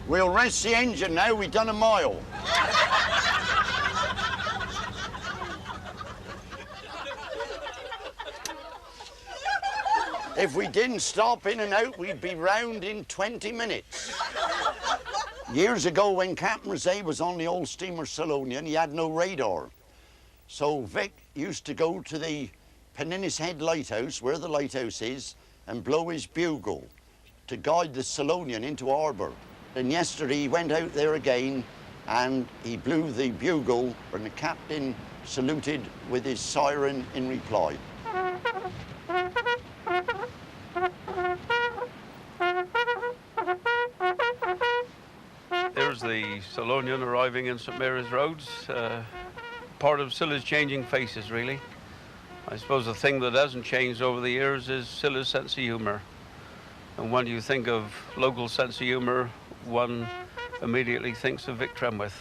We'll rest the engine now, we've done a mile. If we didn't stop in and out, we'd be round in 20 minutes. Years ago, when Captain Rosé was on the old steamer Scilly, he had no radar. So Vic used to go to the Penninnis Head Lighthouse, where the lighthouse is, and blow his bugle to guide the Scilly into harbour. And yesterday he went out there again and he blew the bugle, and the captain saluted with his siren in reply. There's the Scilly arriving in St Mary's Roads. Part of Scilly's changing faces, really. I suppose the thing that hasn't changed over the years is Scilly's sense of humour. And when you think of local sense of humour, one immediately thinks of Vic Trenwith.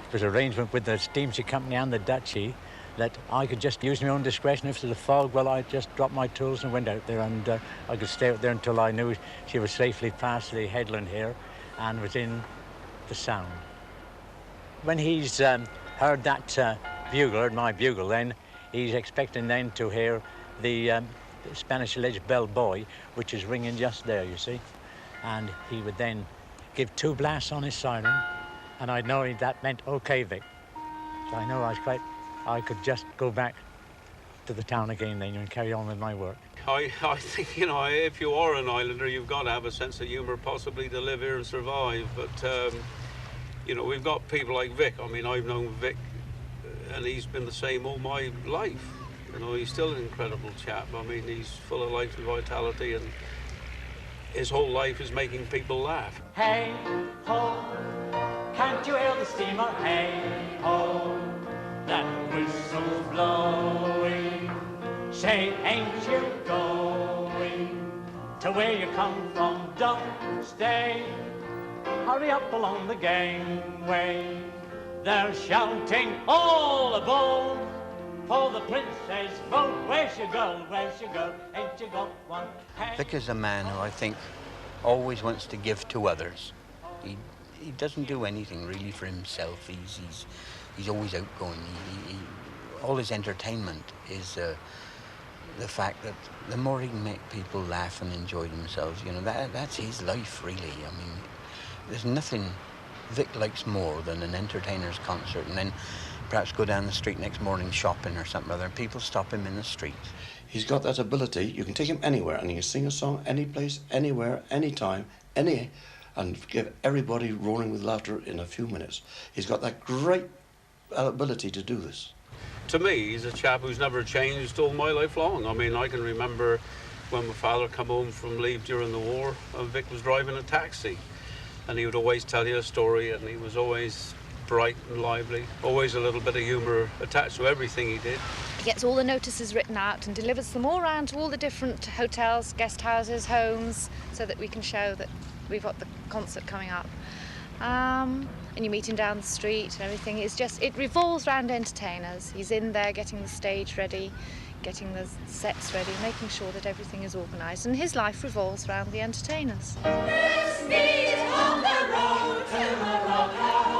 It was arrangement with the steamship company and the duchy that I could just use my own discretion. If there was a fog, well, I just dropped my tools and went out there, and I could stay out there until I knew she was safely past the headland here and was in the Sound. When he's heard that bugle, heard my bugle, then he's expecting then to hear the Spanish alleged bell buoy, which is ringing just there, you see. And he would then give 2 blasts on his siren, and I'd know that meant, OK, Vic. So I know I could just go back to the town again then and carry on with my work. I think, you know, if you are an islander, you've got to have a sense of humour possibly to live here and survive. But, you know, we've got people like Vic. I mean, I've known Vic, and he's been the same all my life. You know, he's still an incredible chap. I mean, he's full of life and vitality, and his whole life is making people laugh. Hey, ho, can't you hear the steamer? Hey, ho, that whistle's blowing. Say, ain't you going to where you come from? Don't stay. Hurry up along the gangway. They're shouting all aboard for the princess boat. Where she go? Where she go? Ain't you got one? Hey. Vic is a man who I think always wants to give to others. He doesn't do anything really for himself. He's always outgoing. All his entertainment is the fact that the more he can make people laugh and enjoy themselves, you know, that's his life, really. I mean, there's nothing Vic likes more than an entertainer's concert, and then perhaps go down the street next morning shopping or something other, and people stop him in the street. He's got that ability. You can take him anywhere, and he can sing a song any place, anywhere, anytime, and get everybody roaring with laughter in a few minutes. He's got that great ability to do this. To me, he's a chap who's never changed all my life long. I mean, I can remember when my father came home from leave during the war, and Vic was driving a taxi, and he would always tell you a story, and he was always bright and lively, always a little bit of humour attached to everything he did. He gets all the notices written out and delivers them all around to all the different hotels, guest houses, homes, so that we can show that we've got the concert coming up. And you meet him down the street and everything. It revolves around entertainers. He's in there getting the stage ready, getting the sets ready, making sure that everything is organised. And his life revolves around the entertainers. Let's meet on the road to Morocco.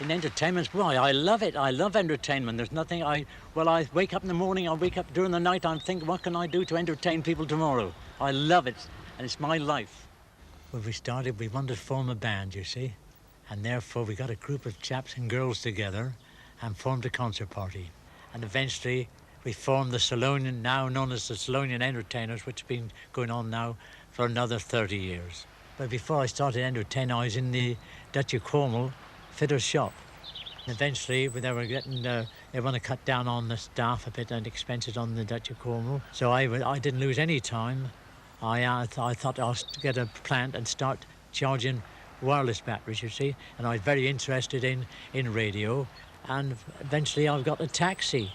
In entertainment, why? I love it. I love entertainment. There's nothing I wake up in the morning, I wake up during the night, I'm thinking, what can I do to entertain people tomorrow? I love it, and it's my life. When we started, we wanted to form a band, you see, and therefore we got a group of chaps and girls together and formed a concert party. And eventually we formed the Scillonian, now known as the Scillonian Entertainers, which has been going on now for another 30 years. But before I started entertaining, I was in the Duchy of Cornwall fitter's shop. And eventually they were getting, they want to cut down on the staff a bit and expenses on the Duchy of Cornwall. So I didn't lose any time. I thought I'll get a plant and start charging wireless batteries, you see. And I was very interested in radio. And eventually I got a taxi.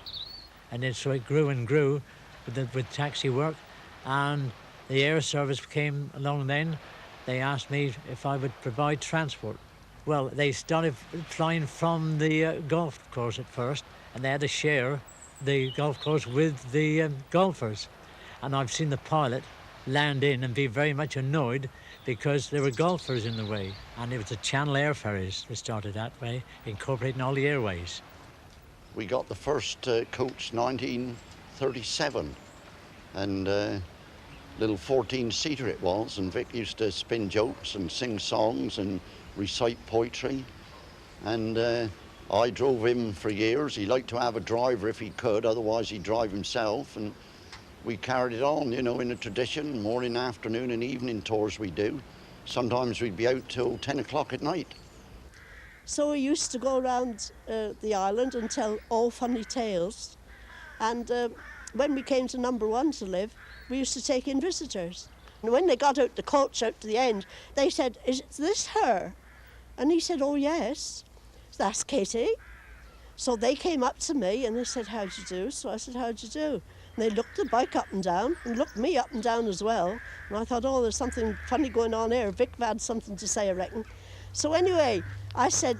And then so it grew and grew with taxi work. And the air service came along then. They asked me if I would provide transport. Well, they started flying from the golf course at first, and they had to share the golf course with the golfers. And I've seen the pilot land in and be very much annoyed because there were golfers in the way. And it was the Channel Air Ferries that started that way, incorporating all the airways. We got the first coach 1937, and little 14-seater it was, and Vic used to spin jokes and sing songs and recite poetry, and I drove him for years. He liked to have a driver if he could, otherwise he'd drive himself, and we carried it on, you know, in a tradition, morning, afternoon and evening tours we do. Sometimes we'd be out till 10 o'clock at night. So we used to go around the island and tell all funny tales, and when we came to number 1 to live, we used to take in visitors. And when they got out the coach out to the end, they said, "Is this her?" And he said, "Oh, yes, that's Katie." So they came up to me and they said, "How do you do?" So I said, "How do you do?" And they looked the bike up and down and looked me up and down as well. And I thought, oh, there's something funny going on here. Vic had something to say, I reckon. So anyway, I said,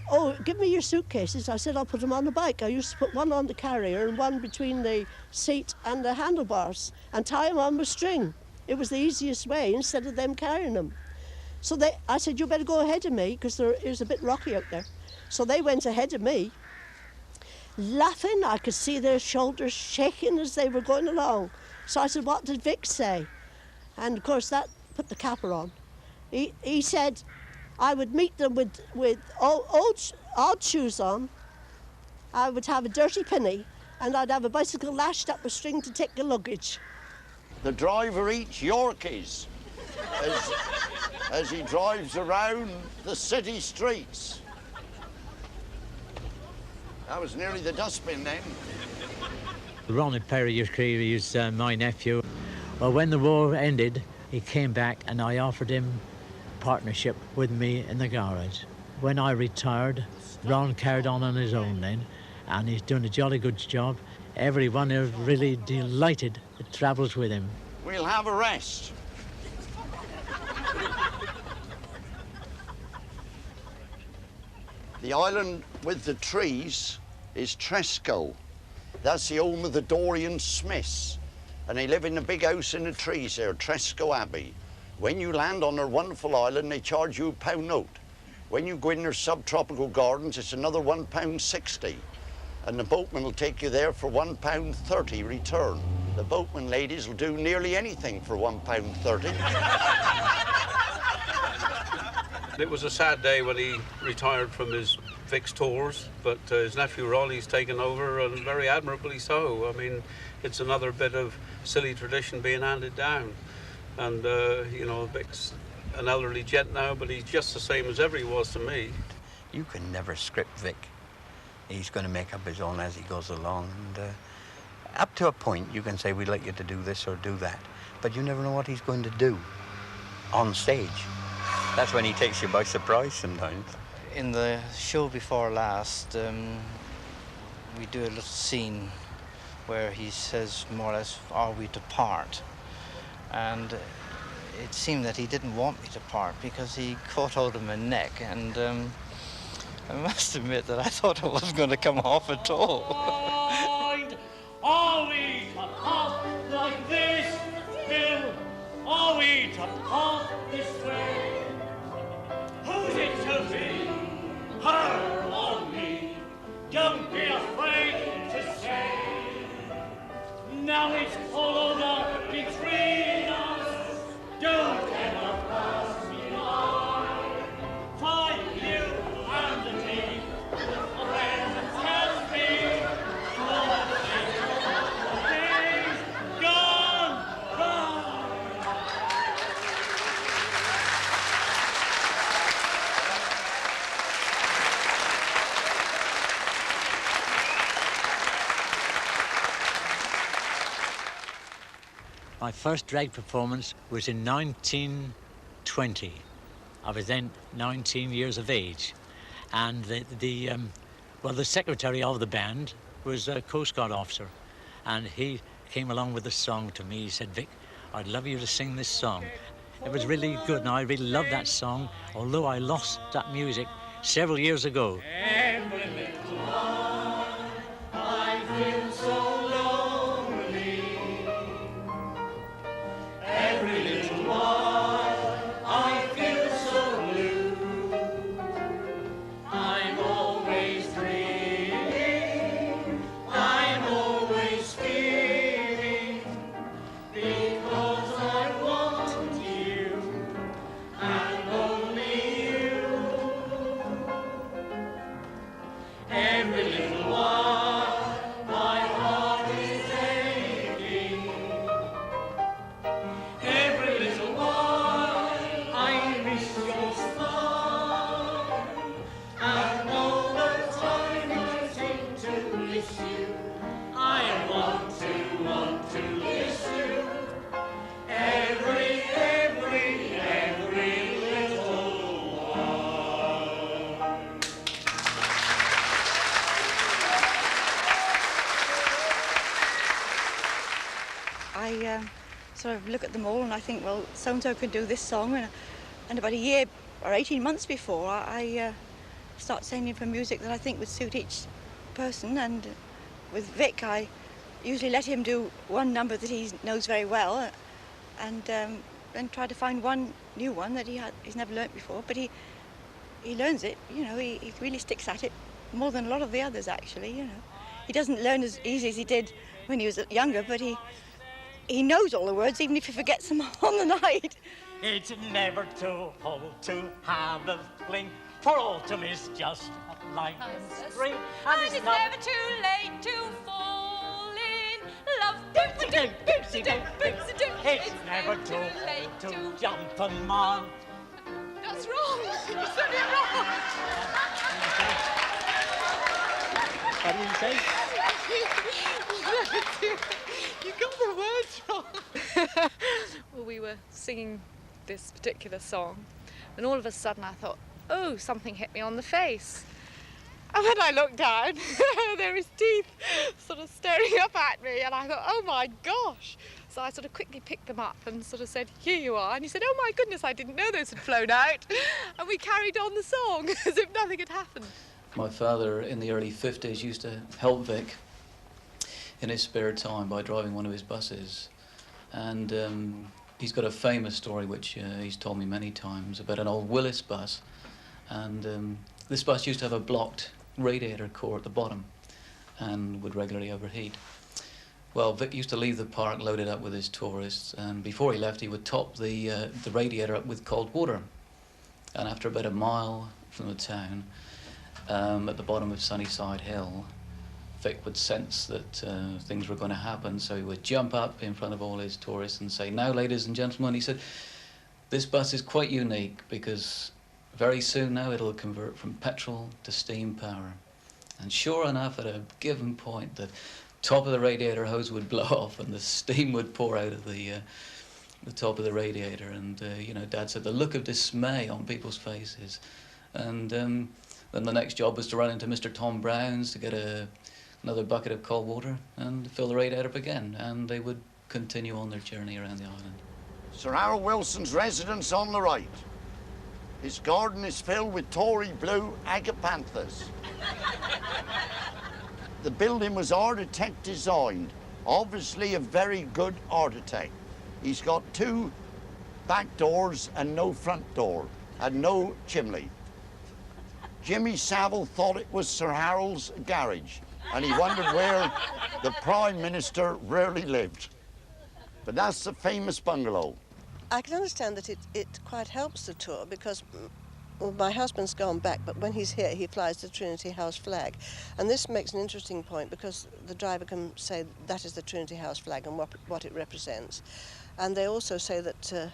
"Oh, give me your suitcases." I said, "I'll put them on the bike." I used to put one on the carrier and one between the seat and the handlebars and tie them on with string. It was the easiest way instead of them carrying them. So I said, "You better go ahead of me because it was a bit rocky out there." So they went ahead of me, laughing. I could see their shoulders shaking as they were going along. So I said, "What did Vic say?" And of course that put the capper on. He said I would meet them with odd shoes on. I would have a dirty penny, and I'd have a bicycle lashed up with string to take the luggage. The driver eats Yorkies as he drives around the city streets. That was nearly the dustbin then. Ronald Perry is my nephew. Well, when the war ended, he came back and I offered him partnership with me in the garage. When I retired, Ron carried on his own then, and he's doing a jolly good job. Everyone is really delighted that travels with him. We'll have a rest. The island with the trees is Tresco. That's the home of the Dorian Smiths, and they live in a big house in the trees there, Tresco Abbey. When you land on their wonderful island, they charge you a £1 note. When you go in their subtropical gardens, it's another £1.60. And the boatman will take you there for £1.30 return. The boatman ladies will do nearly anything for £1.30. It was a sad day when he retired from his Vics Tours, but his nephew Ronnie's taken over, and very admirably so. I mean, it's another bit of silly tradition being handed down. And, you know, Vic's an elderly gent now, but he's just the same as ever he was to me. You can never script Vic. He's going to make up his own as he goes along. And up to a point, you can say, "We'd like you to do this or do that." But you never know what he's going to do on stage. That's when he takes you by surprise sometimes. In the show before last, we do a little scene where he says, more or less, "Are we to part?" And it seemed that he didn't want me to part because he caught hold of my neck, and I must admit that I thought it wasn't going to come off at all. Are we to part like this, Bill? Are we to part this way? Who's it to be? Her! My first drag performance was in 1920. I was then 19 years of age. And the secretary of the band was a Coast Guard officer. And he came along with a song to me. He said, Vic, I'd love you to sing this song. It was really good, and I really loved that song, although I lost that music several years ago. Every little while I feel so lonely. Every little while I feel so blue. I'm always dreaming, I'm always feeling, because I want you and only you. Every little while my heart is aching. Every little while I miss your smile. And all the time I seem to miss you. I want to miss you. Every little while. I sort of look at them all and I think, well, so-and-so could do this song. And about a year or 18 months before, I start sending for music that I think would suit each person. And with Vic, I usually let him do one number that he knows very well and then try to find one new one that he's never learnt before. But he learns it, you know, he really sticks at it more than a lot of the others, actually, you know. He doesn't learn as easy as he did when he was younger, but he knows all the words, even if he forgets them on the night. It's never too old to have a fling, for autumn is just like spring, And it's never too late to fall in love. Bootsy-doo, bootsy-doo, bootsy-doo. It's never too late to jump a man. That's wrong. You said it wrong. What did you say? You got the words wrong. Well, we were singing this particular song, and all of a sudden I thought, oh, something hit me on the face. And when I looked down, there were his teeth sort of staring up at me, and I thought, oh my gosh. So I sort of quickly picked them up and sort of said, here you are. And he said, oh my goodness, I didn't know those had flown out. And we carried on the song as if nothing had happened. My father, in the early 50s, used to help Vic in his spare time by driving one of his buses. And he's got a famous story, which he's told me many times, about an old Willis bus. And this bus used to have a blocked radiator core at the bottom and would regularly overheat. Well, Vic used to leave the park loaded up with his tourists, and before he left, he would top the radiator up with cold water. And after about a mile from the town, at the bottom of Sunnyside Hill, Vic would sense that things were going to happen, so he would jump up in front of all his tourists and say, now, ladies and gentlemen, he said, this bus is quite unique because very soon now it'll convert from petrol to steam power. And sure enough, at a given point, the top of the radiator hose would blow off and the steam would pour out of the top of the radiator. And, you know, Dad said the look of dismay on people's faces. And then the next job was to run into Mr. Tom Brown's to get another bucket of cold water and fill the radiator up again. And they would continue on their journey around the island. Sir Harold Wilson's residence on the right. His garden is filled with Tory blue agapanthus. The building was architect designed, obviously a very good architect. He's got 2 back doors and no front door, and no chimney. Jimmy Savile thought it was Sir Harold's garage, and he wondered where the Prime Minister rarely lived. But that's the famous bungalow. I can understand that it quite helps the tour because, well, my husband's gone back, but when he's here, he flies the Trinity House flag. And this makes an interesting point because the driver can say that is the Trinity House flag and what it represents. And they also say that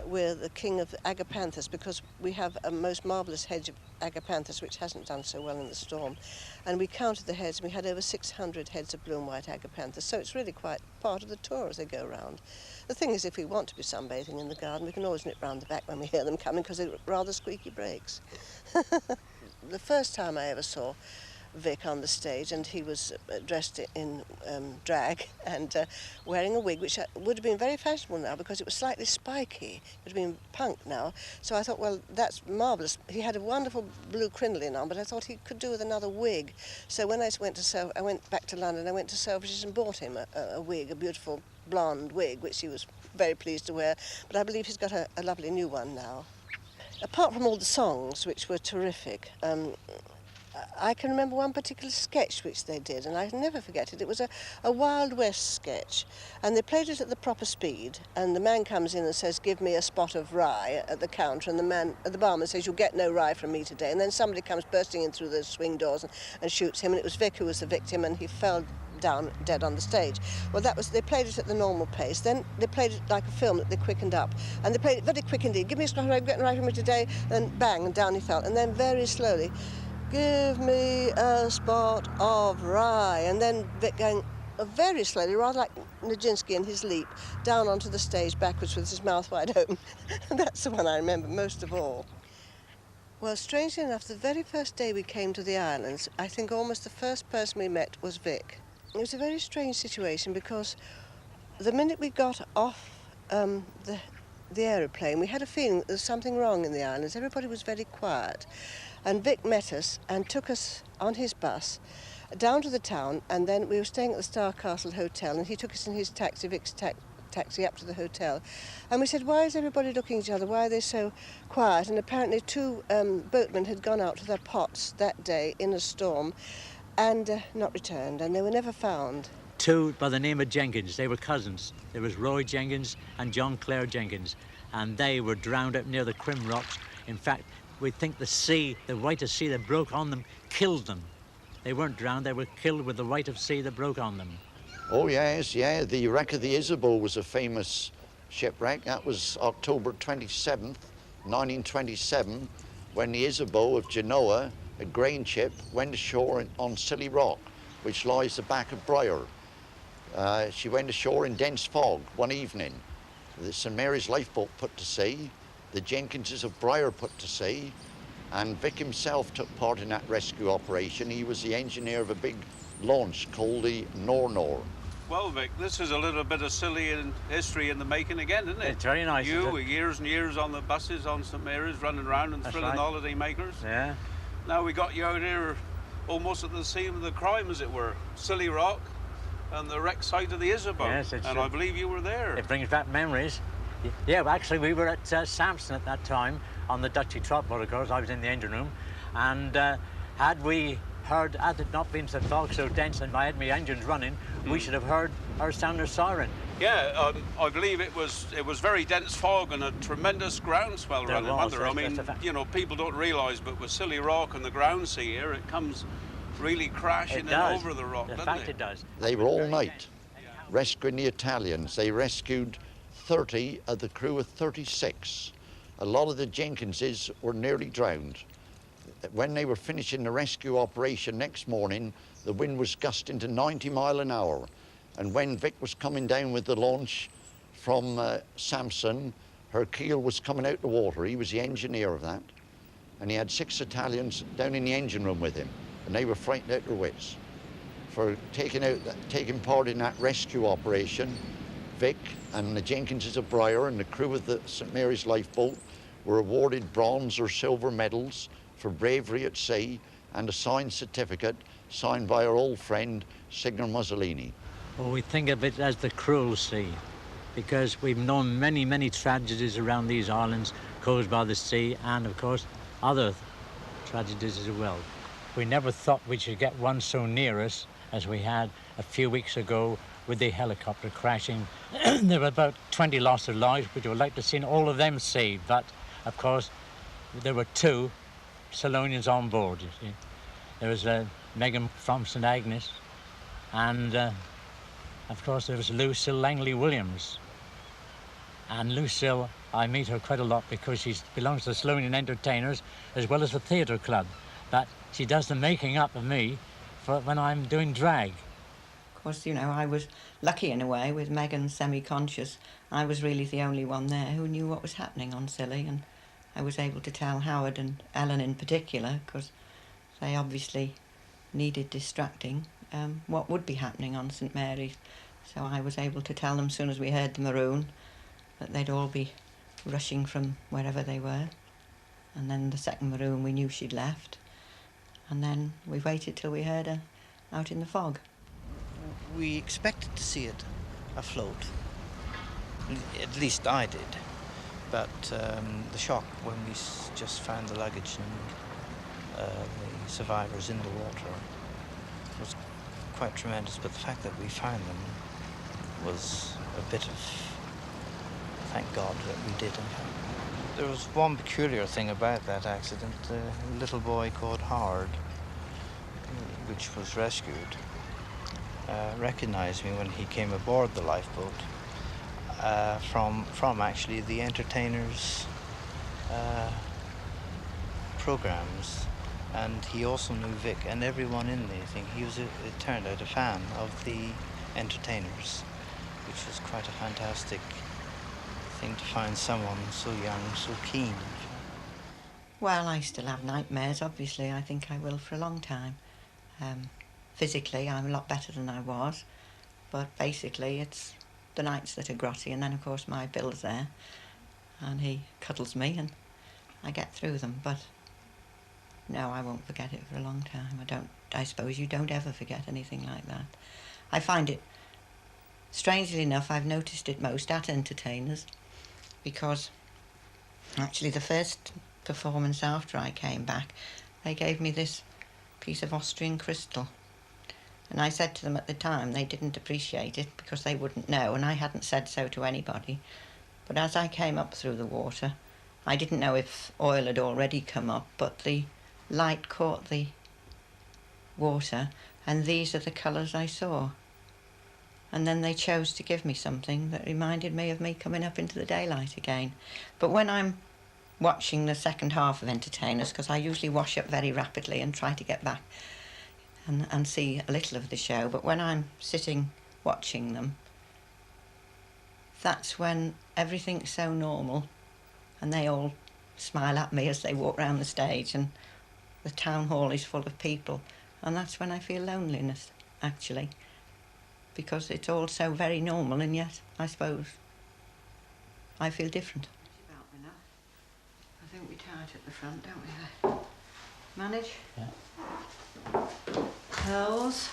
we're the king of agapanthus because we have a most marvellous hedge of agapanthus which hasn't done so well in the storm. And we counted the heads and we had over 600 heads of blue and white agapanthus, so it's really quite part of the tour as they go round. The thing is, if we want to be sunbathing in the garden, we can always nip round the back when we hear them coming because they're rather squeaky brakes. The first time I ever saw Vic on the stage, and he was dressed in drag and wearing a wig which would have been very fashionable now because it was slightly spiky. It would have been punk now. So I thought, well, that's marvellous. He had a wonderful blue crinoline on, but I thought he could do with another wig. So when I went back to London, I went to Selfridges and bought him a wig, a beautiful blonde wig, which he was very pleased to wear. But I believe he's got a lovely new one now. Apart from all the songs, which were terrific, I can remember one particular sketch which they did, and I can never forget it. It was a Wild West sketch, and they played it at the proper speed, and the man comes in and says, "Give me a spot of rye," at the counter, and the barman says, "You'll get no rye from me today." And then somebody comes bursting in through the swing doors and shoots him, and it was Vic who was the victim, and he fell down dead on the stage. Well, they played it at the normal pace. Then they played it like a film that they quickened up, and they played it very quick indeed. "Give me a spot of rye, get no rye from me today," and bang, and down he fell. And then very slowly, "Give me a spot of rye," and then Vic going very slowly, rather like Nijinsky in his leap, down onto the stage backwards with his mouth wide open. That's the one I remember most of all. Well, strangely enough, the very first day we came to the islands, I think almost the first person we met was Vic. It was a very strange situation because the minute we got off the aeroplane, we had a feeling that there was something wrong in the islands. Everybody was very quiet. And Vic met us and took us on his bus down to the town, and then we were staying at the Star Castle Hotel, and he took us in his taxi, Vic's taxi, up to the hotel. And we said, "Why is everybody looking at each other? Why are they so quiet?" And apparently 2 boatmen had gone out to their pots that day in a storm and not returned, and they were never found. 2 by the name of Jenkins. They were cousins. There was Roy Jenkins and John Clare Jenkins, and they were drowned up near the Crim Rocks. In fact, we think the weight of sea that broke on them killed them. They weren't drowned, they were killed with the weight of sea that broke on them. Oh yes, yeah, the wreck of the Isabeau was a famous shipwreck. That was October 27th, 1927, when the Isabeau of Genoa, a grain ship, went ashore on Scilly Rock, which lies the back of Briar. She went ashore in dense fog one evening. The St Mary's lifeboat put to sea, the Jenkinses of Briar put to sea, and Vic himself took part in that rescue operation. He was the engineer of a big launch called the Nor. Well, Vic, this is a little bit of Scilly in history in the making again, isn't it? It's very nice. You were years and years on the buses on St Mary's, running around and thrilling holiday makers. Yeah. Now we got you out here almost at the scene of the crime, as it were. Scilly Rock and the wreck site of the Isabeau. Yes, and I believe you were there. It brings back memories. Yeah, well, actually, we were at Samson at that time on the Dutchy Trot boat, of course. I was in the engine room. And had it not been so fog so dense and I had my engines running, we should have heard our sounder siren. Yeah, I believe it was very dense fog and a tremendous groundswell running under. I mean, you know, people don't realise, but with Scilly Rock and the ground sea here, it comes really crashing in over the rock, doesn't it? It does. They were all night rescuing the Italians. They rescued 30 of the crew of 36. A lot of the Jenkinses were nearly drowned. When they were finishing the rescue operation next morning, the wind was gusting to 90 miles an hour. And when Vic was coming down with the launch from Samson, her keel was coming out the water. He was the engineer of that. And he had 6 Italians down in the engine room with him, and they were frightened out their wits. For taking part in that rescue operation, Vic and the Jenkinses of Briar and the crew of the St Mary's lifeboat were awarded bronze or silver medals for bravery at sea and a signed certificate signed by our old friend Signor Mussolini. Well, we think of it as the cruel sea, because we've known many, many tragedies around these islands caused by the sea, and of course other tragedies as well. We never thought we should get one so near us as we had a few weeks ago with the helicopter crashing. There were about 20 loss of lives, which we would like to see all of them saved, but of course there were 2 Scillonians on board, you see. There was Megan from St Agnes, and of course there was Lucille Langley Williams. And Lucille I meet her quite a lot because she belongs to the Scillian Entertainers as well as the theatre club. But she does the making up of me for when I'm doing drag. Of course, you know, I was lucky in a way with Megan semi-conscious. I was really the only one there who knew what was happening on Scilly, and I was able to tell Howard and Ellen in particular, because they obviously needed distracting, what would be happening on St Mary's. So I was able to tell them as soon as we heard the maroon that they'd all be rushing from wherever they were. And then the second maroon, we knew she'd left. And then we waited till we heard her out in the fog. We expected to see it afloat. At least I did. But the shock when we just found the luggage and the survivors in the water was quite tremendous. But the fact that we found them was a bit of thank God that we did, in fact. There was one peculiar thing about that accident. A little boy called Howard, which was rescued, recognized me when he came aboard the lifeboat from actually the entertainers' programs. And he also knew Vic and everyone in the thing. He was, it turned out, a fan of the entertainers, which was quite a fantastic thing to find someone so young, so keen. Well, I still have nightmares, obviously. I think I will for a long time. Physically, I'm a lot better than I was, but basically it's the nights that are grotty, and then of course my Bill's there, and he cuddles me, and I get through them, but no, I won't forget it for a long time. I suppose you don't ever forget anything like that. I find it, strangely enough, I've noticed it most at entertainers, because actually the first performance after I came back, they gave me this piece of Austrian crystal. And I said to them at the time they didn't appreciate it because they wouldn't know, and I hadn't said so to anybody. But as I came up through the water, I didn't know if oil had already come up, but the light caught the water, and these are the colours I saw. And then they chose to give me something that reminded me of me coming up into the daylight again. But when I'm watching the second half of entertainers, because I usually wash up very rapidly and try to get back and see a little of the show, but when I'm sitting watching them, that's when everything's so normal and they all smile at me as they walk round the stage and the town hall is full of people, and that's when I feel loneliness, actually, because it's all so very normal, and yet I suppose I feel different. I think we tie it at the front, don't we? Manage? Yeah. Pearls.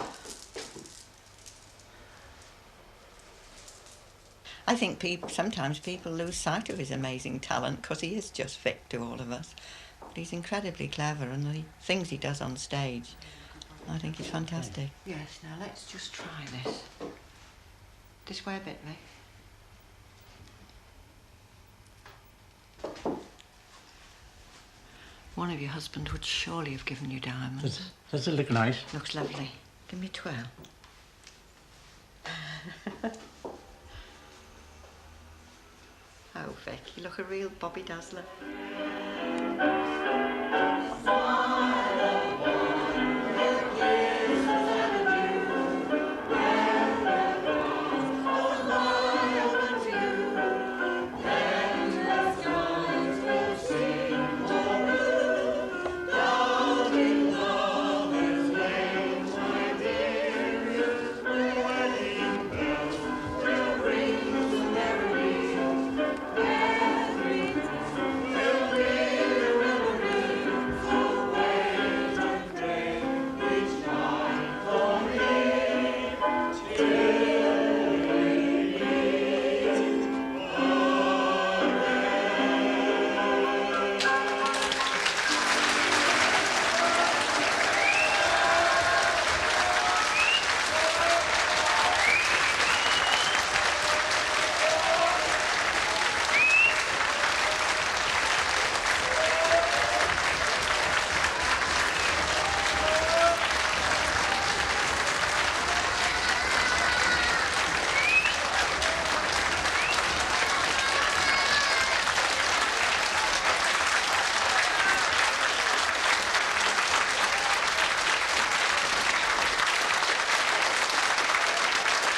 I think sometimes people lose sight of his amazing talent because he is just Vic to all of us. But he's incredibly clever, and the things he does on stage, I think he's fantastic. Yes, now let's just try this. This way a bit, Vic. One of your husband would surely have given you diamonds. Does it look nice? Looks lovely. Give me 12. Oh, Vic, you look a real Bobby Dazzler.